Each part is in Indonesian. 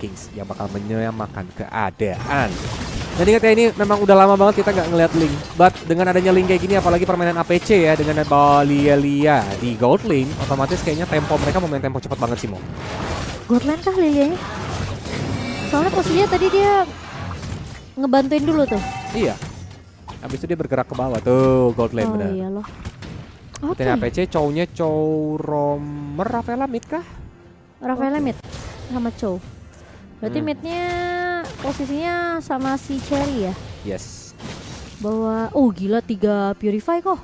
Kings yang bakal menyamakan keadaan. Dan ingat ya, ini memang udah lama banget kita nggak ngeliat Link. But dengan adanya Link kayak gini, apalagi permainan APC ya, dengan Lilia di gold lane, otomatis kayaknya tempo mereka mau main tempo cepat banget sih Mo. Gold lane kah Lilianya? Soalnya posisinya tadi dia ngebantuin dulu tuh. Iya. Habis itu dia bergerak ke bawah tuh gold lane benar. Oh iya loh. Oke. Dan APC cownya Romer Rafaela mid kah? Rafaela mid sama Chow. Berarti midnya posisinya sama si Cherry ya? Yes. Bahwa, gila 3 Purify kok.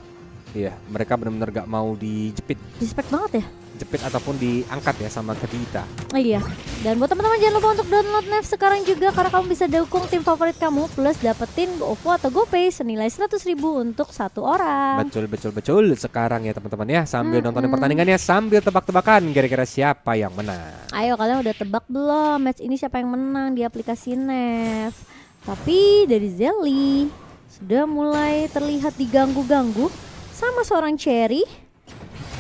Iya, mereka benar-benar gak mau dijepit. Respect banget ya? Jepit ataupun diangkat ya sama Kedita. Oh iya. Dan buat teman-teman jangan lupa untuk download Nef sekarang juga karena kamu bisa dukung tim favorit kamu plus dapetin GoFo atau GoPay senilai 100.000 untuk satu orang. Betul sekarang ya teman-teman ya. Sambil nontonin pertandingannya, sambil tebak-tebakan kira-kira siapa yang menang. Ayo kalian udah tebak belum match ini siapa yang menang di aplikasi Nef? Tapi dari Zelly sudah mulai terlihat diganggu-ganggu sama seorang Cherry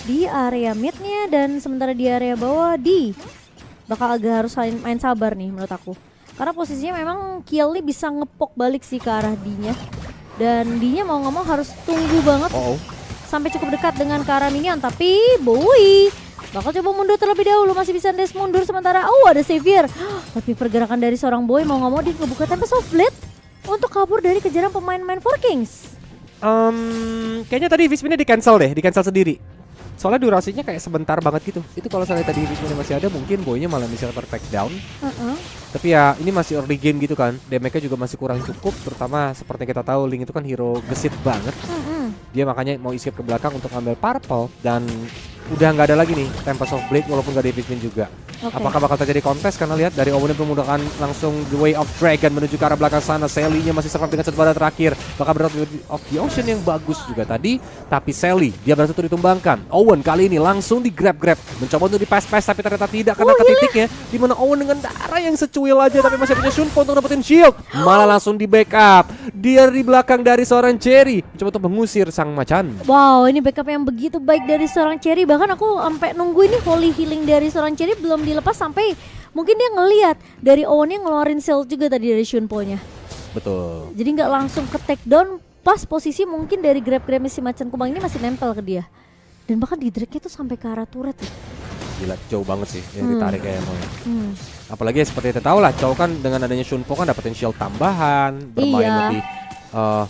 di area midnya, dan sementara di area bawah bakal agak harus main sabar nih menurut aku. Karena posisinya memang Kiel nih bisa ngepok balik sih ke arah D-nya. Dan D-nya mau ngomong harus tunggu banget sampai cukup dekat dengan ke arah minion. Tapi Bowie bakal coba mundur terlebih dahulu, masih bisa dash mundur sementara ada Xavier. Tapi pergerakan dari seorang Bowie mau ngomong dia ngebuka Tempest of Blade untuk kabur dari kejaran pemain-pemain Four Kings. Kayaknya tadi Visminnya di cancel sendiri. Soalnya durasinya kayak sebentar banget gitu. Itu kalau misalnya tadi Visminnya masih ada, mungkin Boynya malah bisa perfect down. Tapi ya ini masih early game gitu kan. Damage-nya juga masih kurang cukup, terutama seperti kita tahu Link itu kan hero gesit banget. Dia makanya mau escape ke belakang untuk ambil purple, dan udah nggak ada lagi nih Tempest of Blade walaupun gak ada Vismin juga. Apakah bakal terjadi kontes? Karena lihat dari Owen memudahkan langsung The Way of Dragon menuju ke arah belakang sana. Sally-nya masih survive dengan satu badan terakhir. Bakal berada of the Ocean yang bagus juga tadi. Tapi Sally, dia berhasil ditumbangkan. Owen kali ini langsung di grab-grab. Mencoba untuk di-pass-pass tapi ternyata tidak karena ke titiknya. Dimana Owen dengan darah yang secuil aja tapi masih punya Shunpo untuk dapetin shield. Malah langsung di backup. Dia di belakang dari seorang Cherry. Mencoba untuk mengusir sang macan. Wow, ini backup yang begitu baik dari seorang Cherry. Bahkan aku sampai nunggu ini holy healing dari seorang Cherry belum dilepas sampai mungkin dia ngelihat dari Owen yang ngeluarin shield juga tadi dari Shunpo-nya. Betul. Jadi nggak langsung ke take down pas posisi mungkin dari grab-grabnya si macan kumbang ini masih nempel ke dia. Dan bahkan di drag-nya tuh sampai ke arah turret ya. Gila, jauh banget sih yang ditarik kayak mau. Apalagi seperti kita tahu lah, Chow kan dengan adanya Shunpo kan dapetin shield tambahan, bermain lebih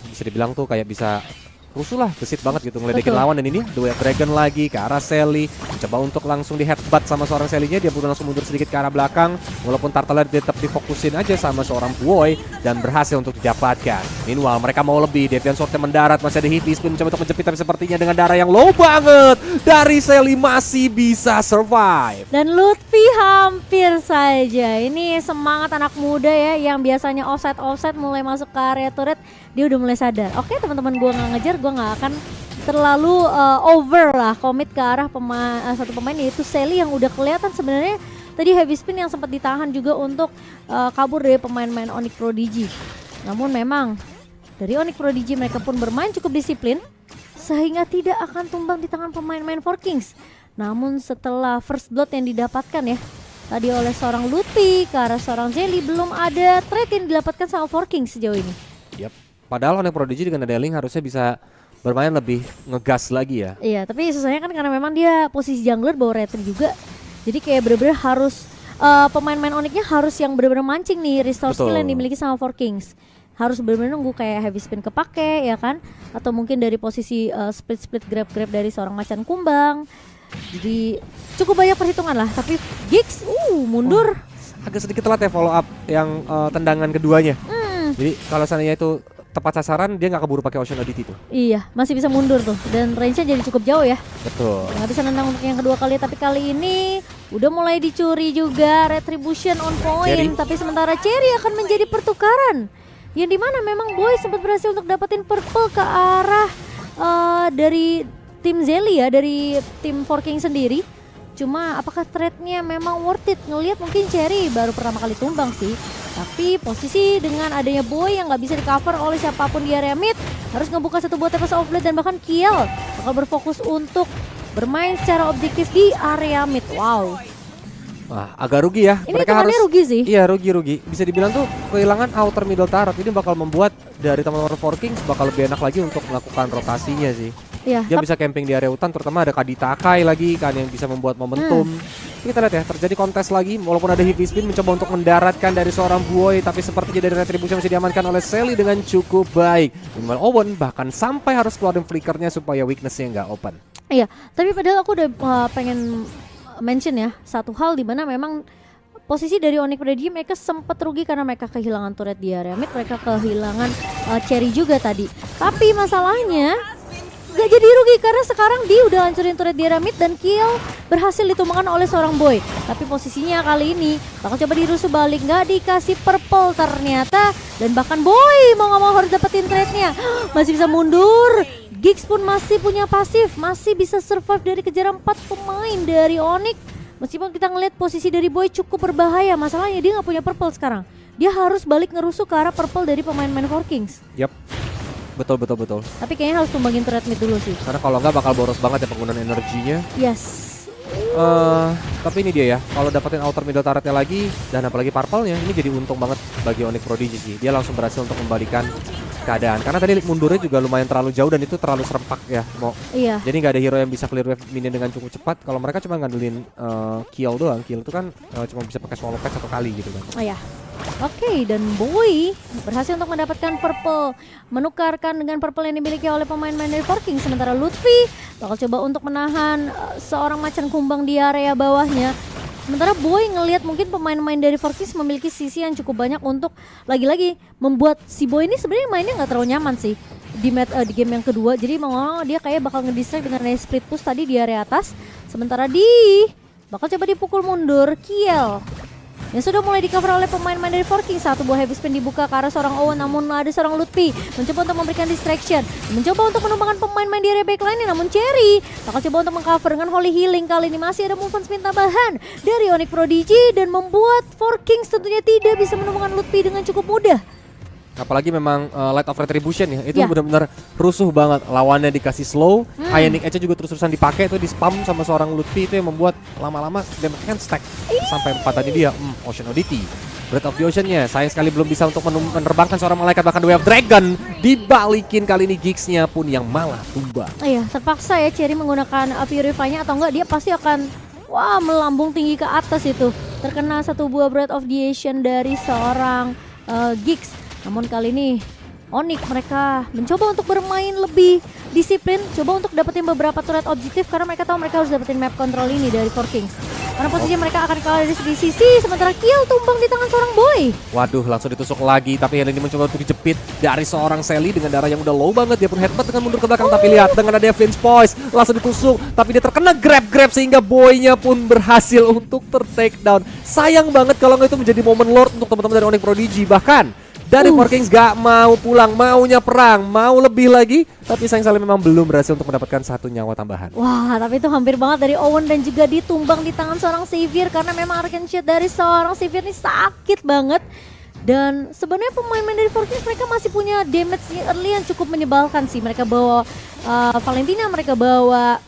bisa dibilang tuh kayak bisa rusuh lah, gesit banget gitu ngeledekin lawan. Dan ini The Way of Dragon lagi ke arah Sally, mencoba untuk langsung di headbutt sama seorang Sally-nya. Dia udah langsung mundur sedikit ke arah belakang, walaupun Tartala tetap difokusin aja sama seorang Boy dan berhasil untuk didapatkan. Meanwhile mereka mau lebih, Deviant Sword-nya mendarat, masih ada Heavy Spin mencoba untuk menjepit, tapi sepertinya dengan darah yang low banget dari Sally masih bisa survive. Dan Lutfi hampir saja. Ini semangat anak muda ya yang biasanya offside mulai masuk ke area turret, dia udah mulai sadar. Oke teman-teman, gua nggak ngejar, gua nggak akan terlalu over lah komit ke arah satu pemain yaitu Sally yang udah kelihatan sebenarnya tadi heavy spin yang sempat ditahan juga untuk kabur dari pemain-pemain Onyx Prodigy. Namun memang dari Onyx Prodigy mereka pun bermain cukup disiplin sehingga tidak akan tumbang di tangan pemain-pemain Four Kings. Namun setelah first blood yang didapatkan ya tadi oleh seorang Lutfi ke arah seorang Zelly, belum ada trade yang didapatkan sama Four Kings sejauh ini. Padahal Onyx Prodigy dengan ada Link harusnya bisa bermain lebih ngegas lagi ya. Iya, tapi susahnya kan karena memang dia posisi jungler bawa retri juga. Jadi kayak bener-bener harus pemain-pemain Onyx-nya harus yang bener-bener mancing nih restore skill yang dimiliki sama Four Kings. Harus bener-bener nunggu kayak heavy spin kepake ya kan, atau mungkin dari posisi split grab dari seorang macan kumbang. Jadi cukup banyak perhitungan lah, tapi Giggs mundur. Agak sedikit telat ya follow up yang tendangan keduanya. Jadi kalau seandainya itu tepat sasaran, dia nggak keburu pakai Ocean Oddity tuh. Iya, masih bisa mundur tuh, dan range-nya jadi cukup jauh ya. Betul. Nggak bisa nendang untuk yang kedua kali, tapi kali ini udah mulai dicuri juga Retribution on point. Cherry. Tapi sementara Cherry akan menjadi pertukaran, yang dimana memang Boy sempat berhasil untuk dapetin purple ke arah dari tim Zelly ya, dari tim Four King sendiri. Cuma apakah trade-nya memang worth it? Ngelihat mungkin Cherry baru pertama kali tumbang sih. Tapi posisi dengan adanya Boy yang nggak bisa di cover oleh siapapun di area mid, harus ngebuka satu buah Tempest of Blade, dan bahkan Kiel bakal berfokus untuk bermain secara objektif di area mid. Wow. Wah, agak rugi ya. Ini Mereka hitungannya harus rugi sih. Iya, rugi. Bisa dibilang tuh kehilangan outer middle turret. Ini bakal membuat dari teman-teman 4Kings bakal lebih enak lagi untuk melakukan rotasinya sih. Iya. Dia bisa camping di area hutan, terutama ada Kadita Akai lagi kan yang bisa membuat momentum. Kita lihat ya, terjadi kontes lagi walaupun ada heavy spin mencoba untuk mendaratkan dari seorang Buoy, tapi sepertinya dari retribution masih diamankan oleh Sally dengan cukup baik. Meanwhile Owen bahkan sampai harus keluarin flickernya supaya weaknessnya nggak open. Iya, tapi padahal aku udah pengen mention ya satu hal di mana memang posisi dari Onyx Prodigy mereka sempat rugi karena mereka kehilangan turret di area mid, mereka kehilangan Cherry juga tadi. Tapi masalahnya gak jadi rugi karena sekarang dia udah hancurin turret di area mid dan kill berhasil ditumbangkan oleh seorang Boy. Tapi posisinya kali ini bakal coba dirusuh balik, nggak dikasih purple ternyata, dan bahkan Boy mau nggak mau harus dapetin trade-nya. Masih bisa mundur. Giggs pun masih punya pasif, masih bisa survive dari kejaran 4 pemain dari Onyx. Meskipun kita ngeliat posisi dari Boy cukup berbahaya, masalahnya dia nggak punya purple sekarang. Dia harus balik ngerusuh ke arah purple dari pemain-pemain 4Kings. Yap. Betul. Tapi kayaknya harus tumbangin turret mid dulu sih. Karena kalau nggak bakal boros banget ya penggunaan energinya. Yes. Tapi ini dia ya, kalau dapetin outer middle turretnya lagi dan apalagi purple-nya, ini jadi untung banget bagi Onyx Prodigy sih. Dia langsung berhasil untuk membalikan keadaan. Karena tadi mundurnya juga lumayan terlalu jauh dan itu terlalu serempak ya. Iya. Jadi nggak ada hero yang bisa clear wave minion dengan cukup cepat. Kalau mereka cuma ngandelin kill doang. Kill itu kan cuma bisa pakai swallow patch satu kali gitu kan. Oh ya. Oke, dan Boy berhasil untuk mendapatkan purple, menukarkan dengan purple yang dimiliki oleh pemain-pemain dari 4Kings. Sementara Lutfi bakal coba untuk menahan seorang macan kumbang di area bawahnya. Sementara Boy ngelihat mungkin pemain-pemain dari 4Kings memiliki sisi yang cukup banyak untuk lagi-lagi membuat si Boy ini sebenarnya mainnya nggak terlalu nyaman sih di game yang kedua. Jadi mau dia kayak bakal ngedistract dengan split push tadi di area atas. Sementara bakal coba dipukul mundur Kiel yang sudah mulai di cover oleh pemain-pemain dari 4Kings. Satu buah heavy spin dibuka ke arah seorang Owen, namun ada seorang Lutfi mencoba untuk memberikan distraction, mencoba untuk menumbangkan pemain-pemain di area backline, namun Cherry bakal coba untuk mengcover dengan Holy Healing. Kali ini masih ada movement spin tambahan dari Onyx Prodigy dan membuat 4Kings tentunya tidak bisa menumbangkan Lutfi dengan cukup mudah. Apalagi memang Light of Retribution ya, itu benar-benar rusuh banget. Lawannya dikasih slow, Ionic Edge juga terus-terusan dipakai, itu di spam sama seorang Lutfi, itu yang membuat lama-lama damage kan stack sampai 4 tadi dia. Ocean Oddity, Breath of the Ocean-nya sayang sekali belum bisa untuk menerbangkan seorang malaikat, bahkan The Way of Dragon dibalikin kali ini. Giggs-nya pun yang malah tumbang. Iya, terpaksa ya Cherry menggunakan Purify-nya, atau enggak dia pasti akan melambung tinggi ke atas itu. Terkena satu buah Breath of the Ocean dari seorang Giggs. Namun kali ini Onyx mereka mencoba untuk bermain lebih disiplin, coba untuk dapetin beberapa turret objektif karena mereka tahu mereka harus dapetin map control ini dari 4Kings. Karena posisinya mereka akan kalah dari segi sisi, sementara Kiel tumbang di tangan seorang Boy. Waduh, langsung ditusuk lagi, tapi Helen ini mencoba untuk dijepit dari seorang Sally dengan darah yang udah low banget. Dia pun headbutt dengan mundur ke belakang, tapi lihat dengan ada Vince Poise langsung ditusuk, tapi dia terkena grab sehingga Boy-nya pun berhasil untuk ter-take down. Sayang banget kalau nggak itu menjadi momen Lord untuk teman-teman dari Onyx Prodigy. Bahkan dari 4Kings gak mau pulang, maunya perang, mau lebih lagi. Tapi sayang sekali memang belum berhasil untuk mendapatkan satu nyawa tambahan. Wah, tapi itu hampir banget dari Owen dan juga ditumbang di tangan seorang Xavier. Karena memang Arcane Shot dari seorang Xavier ini sakit banget. Dan sebenarnya pemain-pemain dari 4Kings mereka masih punya damage early yang cukup menyebalkan sih. Mereka bawa Valentina, mereka bawa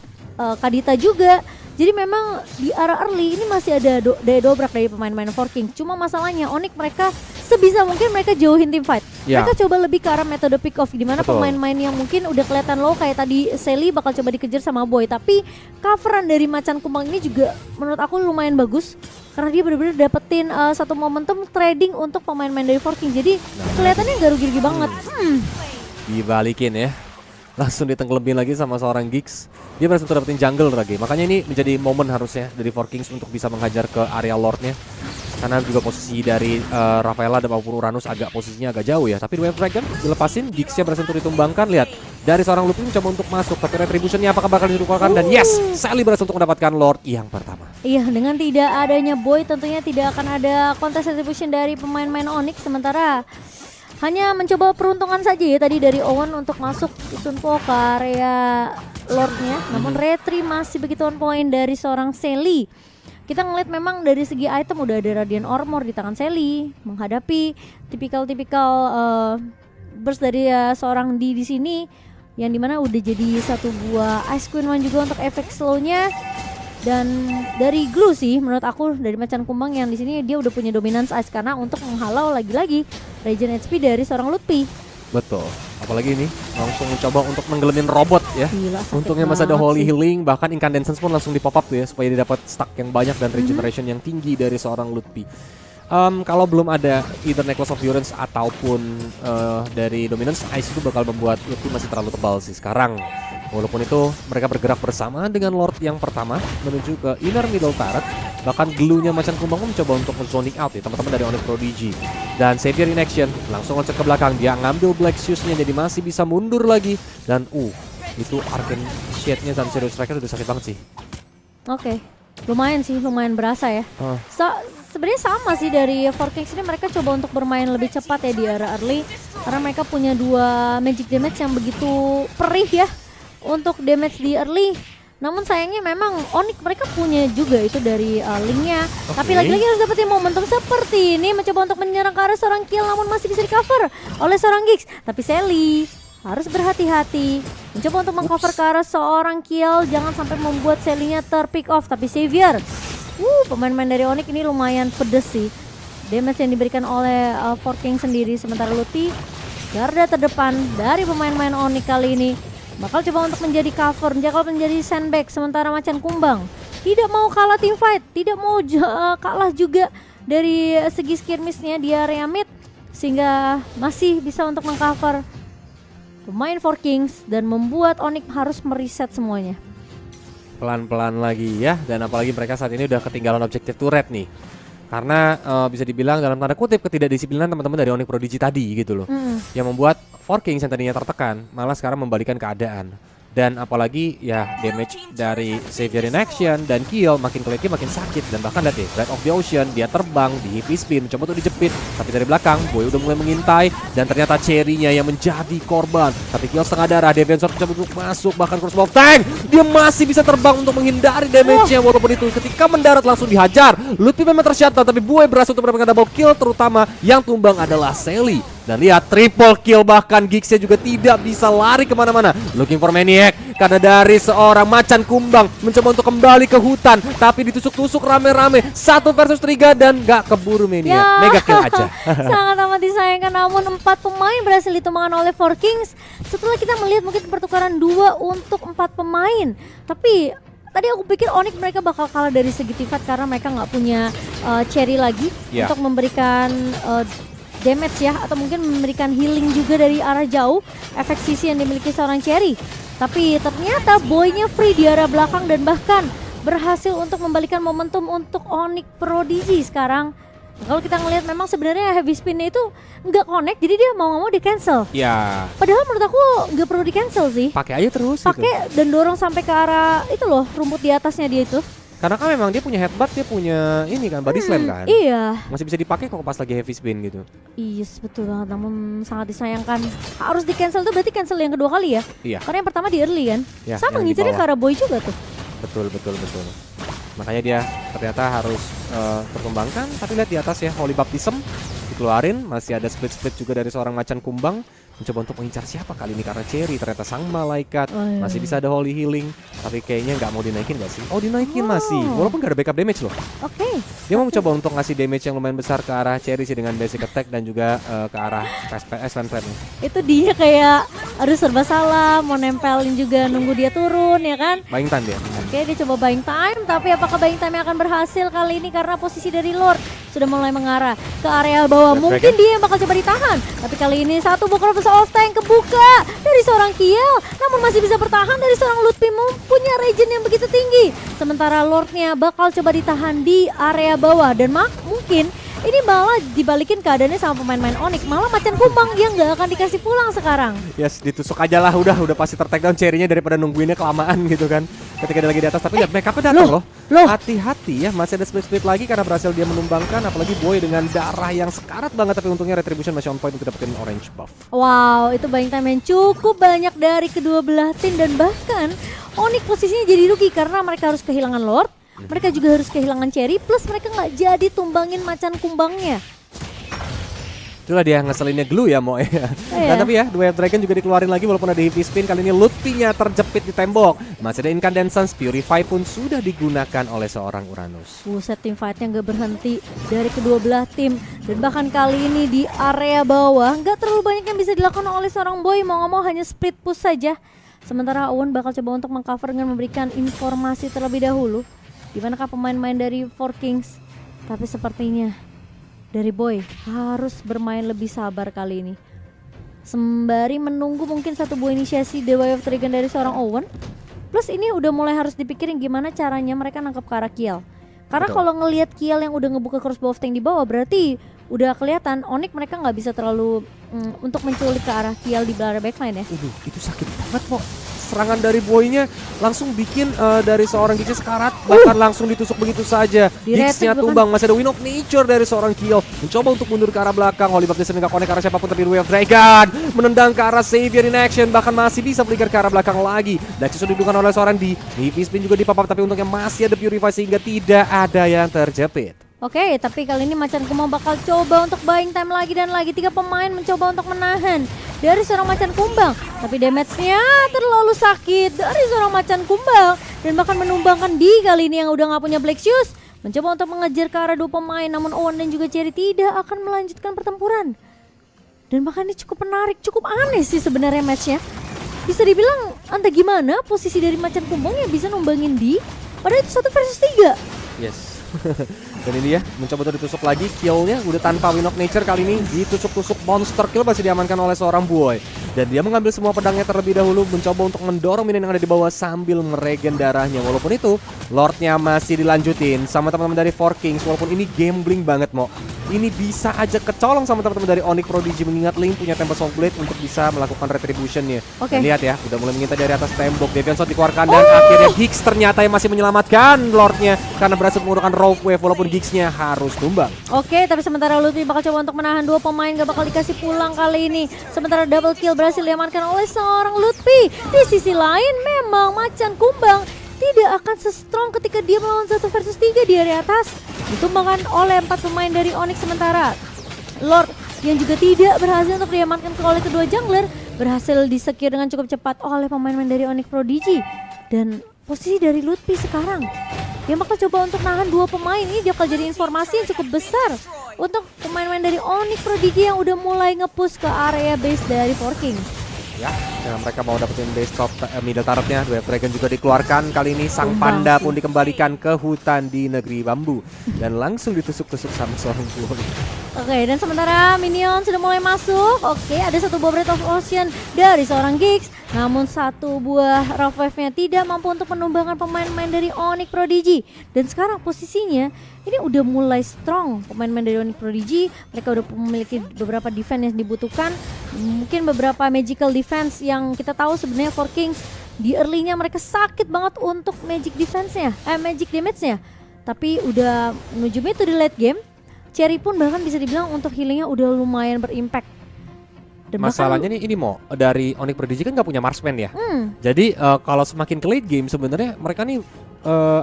Kadita juga. Jadi memang di arah early ini masih ada daya dobrak dari pemain-pemain 4Kings. Cuma masalahnya Onyx mereka sebisa mungkin mereka jauhin tim fight. Mereka coba lebih ke arah metode pick off, di mana pemain-pemain yang mungkin udah kelihatan low kayak tadi Sally bakal coba dikejar sama Boy. Tapi coveran dari macan kumbang ini juga menurut aku lumayan bagus karena dia benar-benar dapetin satu momentum trading untuk pemain-pemain dari 4Kings. Jadi kelihatannya gak rugi-rugi banget. Dibalikin ya. Langsung ditenggelamkan lagi sama seorang Giggs. Dia berhasil dapetin jungle lagi. Makanya ini menjadi momen harusnya dari 4Kings untuk bisa menghajar ke area Lordnya. Karena juga posisi dari Rafaela dan maupun Uranus posisinya agak jauh ya. Tapi The Way of Dragon dilepasin, Giggs-nya berhasil untuk ditumbangkan. Lihat, dari seorang Lutfi mencoba untuk masuk. Tapi retribution-nya apakah bakal dilupakan? Dan yes, Sally berhasil untuk mendapatkan Lord yang pertama. Iya, dengan tidak adanya Boy tentunya tidak akan ada kontes retribution dari pemain-pemain Onyx. Sementara hanya mencoba peruntungan saja ya tadi dari Owen untuk masuk Sunpo ke area Lordnya. Namun retri masih begitu on point dari seorang Sally. Kita ngeliat memang dari segi item udah ada Radiant Armor di tangan Sally menghadapi tipikal burst dari seorang di sini yang dimana udah jadi satu buah Ice Queen One juga untuk efek slownya. Dan dari Glue sih menurut aku, dari macan kumbang yang di sini dia udah punya dominance ice karena untuk menghalau lagi-lagi regen HP dari seorang Lutfi. Betul. Apalagi ini langsung mencoba untuk nenggelemin robot ya. Gila, sakit Untungnya masih ada banget Holy sih. Healing, bahkan Incandescence pun langsung di pop up tuh ya supaya dia dapat stack yang banyak dan regeneration yang tinggi dari seorang Lutfi. Kalau belum ada either Necklace of Endurance ataupun dari Dominance Ice itu bakal membuat Lutfi masih terlalu tebal sih sekarang. Walaupun itu mereka bergerak bersama dengan Lord yang pertama menuju ke inner middle turret. Bahkan glue-nya macan kumbang pun mencoba untuk zoning out ya teman-teman dari Onyx Prodigy. Dan Xavier in action langsung loncat ke belakang, dia ngambil Black Shoes-nya jadi masih bisa mundur lagi. Dan itu Arcane Shade-nya dan Shadow Striker udah sakit banget sih. Oke, lumayan sih, lumayan berasa ya. Sebenarnya sama sih dari Four Kings ini, mereka coba untuk bermain lebih cepat ya di area early karena mereka punya 2 magic damage yang begitu perih ya untuk damage di early. Namun sayangnya memang Onyx mereka punya juga itu dari linknya. Tapi lagi-lagi harus dapetin momentum seperti ini, mencoba untuk menyerang ke arah seorang kill namun masih bisa di cover oleh seorang Giggs. Tapi Sally harus berhati-hati, mencoba untuk mengcover ke arah seorang kill, jangan sampai membuat Sally-nya terpick off. Tapi Xavier, pemain-pemain dari Onyx ini lumayan pedes sih damage yang diberikan oleh Four King sendiri. Sementara Lutfi, garda terdepan dari pemain-pemain Onyx kali ini, bakal coba untuk menjadi cover, menjadi sandbag. Sementara macan kumbang tidak mau kalah team fight, tidak mau kalah juga dari segi skirmishnya di area mid, sehingga masih bisa untuk mengcover pemain Four Kings dan membuat Onyx harus mereset semuanya. Pelan-pelan lagi ya, dan apalagi mereka saat ini udah ketinggalan objektif turret nih. Karena bisa dibilang dalam tanda kutip ketidakdisiplinan teman-teman dari Onyx Prodigy tadi gitu loh. Yang membuat Four Kings yang tadinya tertekan malah sekarang membalikan keadaan. Dan apalagi ya damage dari Xavier in action dan kill makin kelihatan makin sakit. Dan bahkan lihat deh, Breath of the Ocean, dia terbang di heavy spin mencoba untuk dijepit, tapi dari belakang Boy udah mulai mengintai dan ternyata Cherry-nya yang menjadi korban. Tapi kill setengah darah, Defensor mencoba untuk masuk, bahkan crossbow tank dia masih bisa terbang untuk menghindari damage-nya. Walaupun itu ketika mendarat langsung dihajar. Lutfi memang tershutdown, tapi Boy berhasil untuk mendapatkan double kill, terutama yang tumbang adalah Sally. Dan lihat triple kill, bahkan Giggs-nya juga tidak bisa lari kemana-mana. Looking for Maniac karena dari seorang macan kumbang mencoba untuk kembali ke hutan, tapi ditusuk-tusuk rame-rame 1 versus 3 dan gak keburu Maniac. Mega kill aja. Sangat amat disayangkan, namun 4 pemain berhasil ditumbangkan oleh Four Kings. Setelah kita melihat mungkin pertukaran 2 untuk 4 pemain, tapi tadi aku pikir Onyx mereka bakal kalah dari segi tingkat karena mereka nggak punya Cherry lagi untuk memberikan damage ya, atau mungkin memberikan healing juga dari arah jauh, efek sisi yang dimiliki seorang Cherry. Tapi ternyata Boy-nya free di arah belakang dan bahkan berhasil untuk membalikan momentum untuk Onyx Prodigy sekarang. Kalau kita ngelihat memang sebenarnya heavy spin-nya itu nggak connect, jadi dia mau nggak mau di cancel. Ya. Padahal menurut aku nggak perlu di cancel sih. Pakai aja terus. Pakai dan dorong sampai ke arah itu loh, rumput di atasnya dia itu. Karena kan memang dia punya headbutt, dia punya ini kan body slam kan. Iya. Masih bisa dipakai kok pas lagi heavy spin gitu. Yes, betul banget. Namun sangat disayangkan harus di cancel tuh, berarti cancel yang kedua kali ya. Iya. Karena yang pertama di early kan. Ya, sama ngincernya ke arah Boy juga tuh. Betul. Makanya dia ternyata harus terkembangkan. Tapi lihat di atas ya, Holy Baptism dikeluarin. Masih ada split juga dari seorang macan kumbang. Mencoba untuk mengincar siapa kali ini, karena Cherry ternyata sang malaikat. Masih bisa ada Holy Healing, tapi kayaknya nggak mau dinaikin nggak sih? Oh, dinaikin masih, walaupun nggak ada backup damage loh. Oke. Dia mau mencoba untuk ngasih damage yang lumayan besar ke arah Cherry sih dengan basic attack dan juga ke arah SPS dan flame. Itu dia kayak aduh serba salah, mau nempelin juga nunggu dia turun ya kan. Buying time dia. Oke, dia coba buying time, tapi apakah buying time akan berhasil kali ini karena posisi dari Lord sudah mulai mengarah ke area bawah. Mungkin dia yang bakal coba ditahan, tapi kali ini satu bukan off tank kebuka dari seorang Kiel, namun masih bisa bertahan dari seorang Lutfi, punya regen yang begitu tinggi. Sementara Lordnya bakal coba ditahan di area bawah dan mungkin ini malah dibalikin keadaannya sama pemain-pemain Onyx, malah macan kumbang yang nggak akan dikasih pulang sekarang. Yes, ditusuk aja lah, udah pasti ter-take down Cherry-nya daripada nungguinnya kelamaan gitu kan. Ketika dia lagi di atas, tapi lihat backupnya datang loh. Hati-hati ya, masih ada split lagi karena berhasil dia menumbangkan, apalagi Boy dengan darah yang sekarat banget, tapi untungnya Retribution masih on point untuk dapetin orange buff. Wow, itu buying time yang cukup banyak dari kedua belah tim dan bahkan Onyx posisinya jadi rugi karena mereka harus kehilangan Lord. Mereka juga harus kehilangan Cherry, plus mereka nggak jadi tumbangin macan kumbangnya. Itulah dia ngeselinnya Glue ya Mo ya. Dan tapi ya Wave Dragon juga dikeluarin lagi walaupun ada heavy spin. Kali ini Lutfi-nya terjepit di tembok. Masih ada Incandescence, Purify pun sudah digunakan oleh seorang Uranus. Buset, tim fight-nya nggak berhenti dari kedua belah tim. Dan bahkan kali ini di area bawah nggak terlalu banyak yang bisa dilakukan oleh seorang Boy. Mau nggak mau hanya split push saja. Sementara Owen bakal coba untuk mengcover dengan memberikan informasi terlebih dahulu. Dimanakah pemain-pemain dari Four Kings? Tapi sepertinya dari Boy harus bermain lebih sabar kali ini. Sembari menunggu mungkin satu buah inisiasi The Way of Dragon dari seorang Owen. Plus ini udah mulai harus dipikirin gimana caranya mereka nangkep ke arah Kiel. Karena kalau ngelihat Kiel yang udah ngebuka crossbow of tank di bawah, berarti udah kelihatan Onyx mereka nggak bisa terlalu untuk menculik ke arah Kiel di belakang backline ya. Itu sakit banget kok. Serangan dari Boy-nya langsung bikin dari seorang Giggs sekarat, bahkan langsung ditusuk begitu saja. Giggs-nya tumbang, masih ada Wind of Nature dari seorang Kiel. Mencoba untuk mundur ke arah belakang. Holy Baptist nggak connect ke arah siapapun, tapi Wave Dragon menendang ke arah Xavier in action, bahkan masih bisa flicker ke arah belakang lagi. Lexus sudah didudukan oleh seorang di heavy spin juga dipapap, tapi untungnya masih ada Purify sehingga tidak ada yang terjepit. Oke, tapi kali ini Macan Kumbang bakal coba untuk buying time lagi dan lagi. 3 pemain mencoba untuk menahan dari seorang Macan Kumbang. Tapi damage-nya terlalu sakit dari seorang Macan Kumbang. Dan bahkan menumbangkan di kali ini yang udah gak punya Black Shoes. Mencoba untuk mengejar ke arah 2 pemain. Namun Owen dan juga Cherry tidak akan melanjutkan pertempuran. Dan bahkan ini cukup menarik, cukup aneh sih sebenarnya match-nya. Bisa dibilang entah gimana posisi dari Macan Kumbang yang bisa numbangin di. Padahal itu 1 versus 3. Yes. Dan ini ya, mencoba untuk ditusuk lagi. Kill-nya udah tanpa Wind of Nature kali ini. Ditusuk-tusuk, monster kill masih diamankan oleh seorang Boy. Dan dia mengambil semua pedangnya terlebih dahulu, mencoba untuk mendorong minion yang ada di bawah sambil meregen darahnya. Walaupun itu, Lordnya masih dilanjutin sama teman-teman dari Four Kings. Walaupun ini gambling banget Mo. Ini bisa aja kecolong sama teman-teman dari Onyx Prodigy, mengingat Link punya Tempest of Blade untuk bisa melakukan retributionnya. Lihat ya, udah mulai mengintai dari atas tembok. Deviant Sword dikeluarkan dan akhirnya Giggs ternyata yang masih menyelamatkan Lordnya karena berhasil menggunakan Rogue Wave walaupun Giggs-nya harus tumbang. Oke, tapi sementara Lutfi bakal coba untuk menahan 2 pemain, gak bakal dikasih pulang kali ini. Sementara double kill berhasil diamankan oleh seorang Lutfi. Di sisi lain memang Macan Kumbang tidak akan se-strong ketika dia melawan 1 versus 3 di area atas. Ditumbangkan oleh 4 pemain dari Onyx. Sementara Lord yang juga tidak berhasil untuk diamankan oleh kedua jungler berhasil di-secure dengan cukup cepat oleh pemain-pemain dari Onyx Prodigy. Dan posisi dari Lutfi sekarang dia bakal coba untuk nahan 2 pemain ini. Dia bakal jadi informasi yang cukup besar untuk pemain-pemain dari Onyx Prodigy yang udah mulai nge-push ke area base dari Four Kings. Ya, mereka mau dapetin base top middle turretnya. Wave Dragon juga dikeluarkan. Kali ini sang panda pun dikembalikan ke hutan di negeri bambu dan langsung ditusuk-tusuk sama seorang Boy. Oke, dan sementara minion sudah mulai masuk. Oke, ada 1 buah Breath of Ocean dari seorang Giggs. Namun 1 buah Rough Wave-nya tidak mampu untuk menumbangkan pemain-pemain dari Onyx Prodigy. Dan sekarang posisinya ini udah mulai strong pemain-pemain dari Onyx Prodigy. Mereka udah memiliki beberapa defense yang dibutuhkan. Mungkin beberapa magical defense yang kita tahu sebenarnya Four Kings di early-nya mereka sakit banget untuk magic defense-nya, magic damage-nya. Tapi udah menuju mid to the late game. Cherry pun bahkan bisa dibilang untuk healingnya udah lumayan berimpact. Dan masalahnya nih ini Mo, dari Onyx Prodigy kan nggak punya marksman ya. Jadi kalau semakin ke late game sebenarnya mereka nih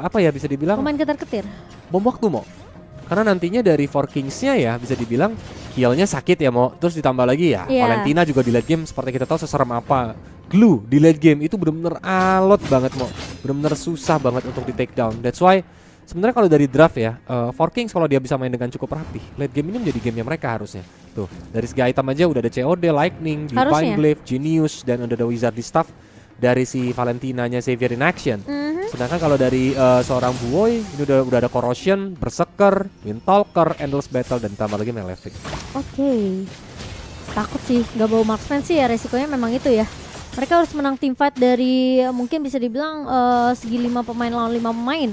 apa ya bisa dibilang pemain ketar-ketir. Bom waktu Mo. Karena nantinya dari Four Kings-nya ya bisa dibilang heal-nya sakit ya Mo. Terus ditambah lagi ya Valentina juga di late game seperti kita tahu seserem apa. Glue di late game itu benar-benar alot banget Mo. Benar-benar susah banget untuk di take down. That's why sebenarnya kalau dari draft ya, Four Kings kalau dia bisa main dengan cukup rapi, late game ini menjadi gamenya mereka harusnya. Tuh, dari segi item aja udah ada COD, Lightning, Divine Glaive, Genius, dan udah ada Wizardly Staff dari si Valentinanya Xavier in action. Sedangkan kalau dari seorang Boy, ini udah ada Corrosion, Berserker, Windtalker, Endless Battle, dan tambah lagi Malefic. Oke. Takut sih, gak bawa marksman sih ya, resikonya memang itu ya. Mereka harus menang team fight dari mungkin bisa dibilang segi 5 pemain lawan 5 pemain.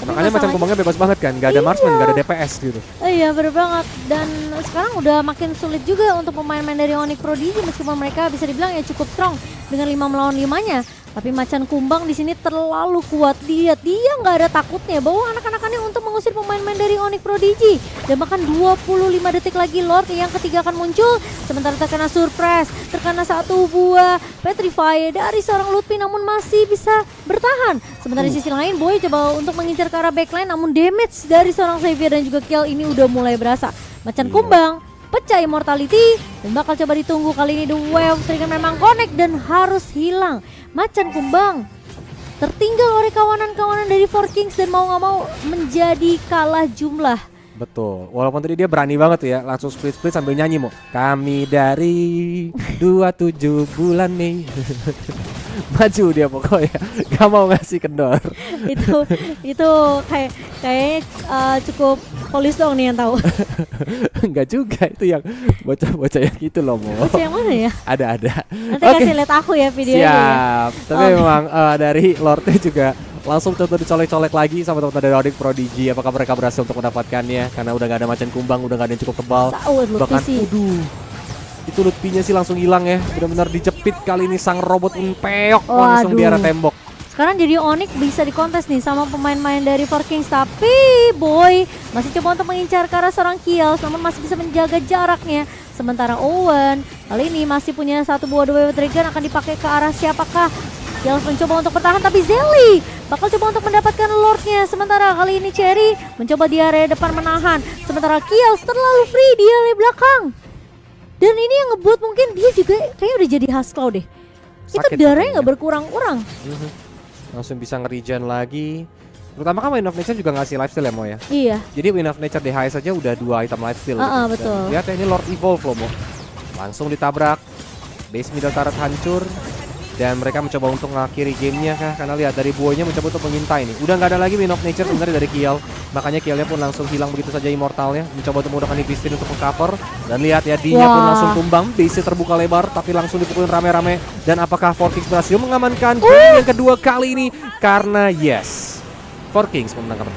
Makanya Macan Kumbangnya bebas banget kan, gak ada marksman, gak ada DPS gitu. Iya bener banget, dan sekarang udah makin sulit juga untuk pemain-pemain dari Onyx Prodigy meskipun mereka bisa dibilang ya cukup strong dengan 5 melawan 5-nya. Tapi Macan Kumbang di sini terlalu kuat. Dia nggak ada takutnya bawa anak-anakannya untuk mengusir pemain-pemain dari Onyx Prodigy. Dan bahkan 25 detik lagi Lord yang ketiga akan muncul. Sementara terkena surprise, terkena 1 buah Petrify dari seorang Lutfi namun masih bisa bertahan. Sementara di sisi lain Boy coba untuk mengincar ke arah backline namun damage dari seorang Xavier dan juga Kiel ini udah mulai berasa. Macan Kumbang pecah immortality dan bakal coba ditunggu kali ini. The Wave Trigger memang connect dan harus hilang. Macan Kumbang tertinggal oleh kawanan-kawanan dari Four Kings dan mau nggak mau menjadi kalah jumlah. Betul, walaupun tadi dia berani banget tuh ya, langsung split-split sambil nyanyi Mo. Kami dari 27 bulan Mei. Maju dia pokoknya, gak mau ngasih kendor. itu kayaknya cukup polis dong nih yang tahu. Enggak juga, itu yang bocah-bocah yang gitu loh Mo. Bocah yang mana ya? Ada. Nanti kasih lihat aku ya videonya. Siap, tapi memang dari Lorde juga langsung coba dicolek-colek lagi sama teman-teman dari Onyx Prodigy. Apakah mereka berhasil untuk mendapatkannya? Karena udah gak ada Macan Kumbang, udah gak ada yang cukup tebal. Bahkan, itu Lutfinya sih langsung hilang ya. Benar-benar dijepit kali ini sang robot Unpeok langsung di arah tembok. Sekarang jadi Onyx bisa dikontes nih sama pemain-pemain dari Four Kings. Tapi Boy masih coba untuk mengincar ke arah seorang Kios, namun masih bisa menjaga jaraknya. Sementara Owen kali ini masih punya satu buah The Wave Trigger, akan dipakai ke arah siapakah? Kios mencoba untuk bertahan, tapi Zelly bakal coba untuk mendapatkan Lordnya. Sementara kali ini Cherry mencoba di area depan menahan. Sementara Kios terlalu free di area belakang. Dan ini yang ngebuat mungkin dia juga kayaknya udah jadi Husklaw deh. Sakit itu darahnya nggak berkurang-kurang. Langsung bisa nge-regen lagi. Terutama kan Wind of Nature juga ngasih lifesteal ya Mo ya. Iya. Jadi Wind of Nature DHS saja udah 2 item lifesteal. Betul. Lihat ya, ini Lord Evolve loh Mo. Langsung ditabrak. Base middle turret hancur. Dan mereka mencoba untuk mengakhiri gamenya kah? Karena lihat dari buoynya mencoba untuk mengintai nih. Udah nggak ada lagi Wind of Nature sebenarnya dari Kiel. Makanya Kielnya pun langsung hilang begitu saja immortalnya. Mencoba untuk menggunakan Ibistin untuk mengcover. Dan lihat ya, D-nya pun langsung tumbang. Base terbuka lebar tapi langsung dipukulin rame-rame. Dan apakah Four Kings berhasil mengamankan game yang kedua kali ini? Karena yes, Four Kings memenangkan